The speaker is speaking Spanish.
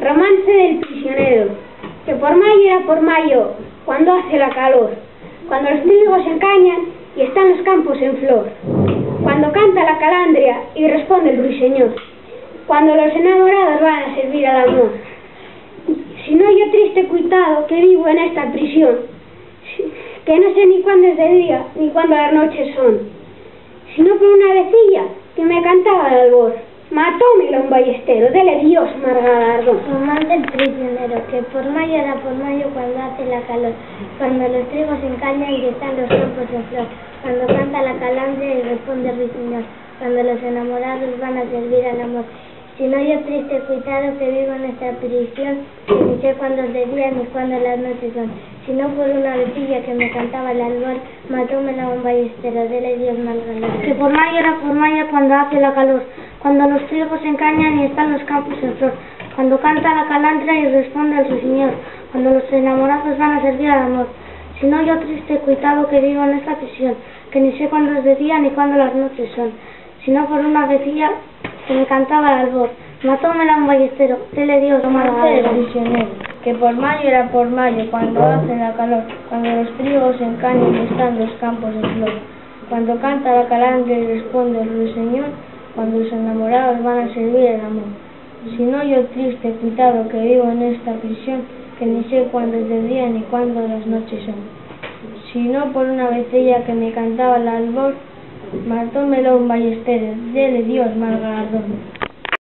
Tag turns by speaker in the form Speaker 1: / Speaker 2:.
Speaker 1: Romance del prisionero, que por mayo era por mayo, cuando hace la calor, cuando los trigos se encañan y están los campos en flor, cuando canta la calandria y responde el ruiseñor, cuando los enamorados van a servir al amor. Si no yo triste cuitado que vivo en esta prisión, que no sé ni cuándo es de día ni cuándo las noches son, sino por una vecilla que me cantaba al albor. Matómela un ballestero, dele Dios mal galardón.
Speaker 2: Romance del prisionero, que por mayo era por mayo cuando hace la calor, cuando los trigos se encañan y están los campos en flor, cuando canta la calandria y responde el ruiseñor, cuando los enamorados van a servir al amor. Si no yo triste cuitado que vivo en esta prisión, que ni sé cuándo es de día ni cuándo las noches son, sino por una vecilla que me cantaba al albor, matómela un ballestero, dele Dios mal galardón.
Speaker 3: Que por mayo era por mayo cuando hace la calor, cuando los trigos se encañan y están los campos en flor, cuando canta la calandria y responde el ruiseñor, cuando los enamorados van a servir al amor. Si no yo triste cuitado que vivo en esta prisión, que ni sé cuándo es de día ni cuándo las noches son, sino por una vecilla que me cantaba al albor, matómela un ballestero, dele Dios mal galardón.
Speaker 2: Prisionero, que por mayo era por mayo cuando hace la calor, cuando los trigos se encañan y están los campos en flor, cuando canta la calandria y responde el ruiseñor, cuando los enamorados van a servir el amor. Si no yo triste cuitado que vivo en esta prisión, que ni sé cuándo es de día ni cuándo las noches son, sino por una vecilla que me cantaba al albor, matómelo un ballestero, dele Dios mal galardón.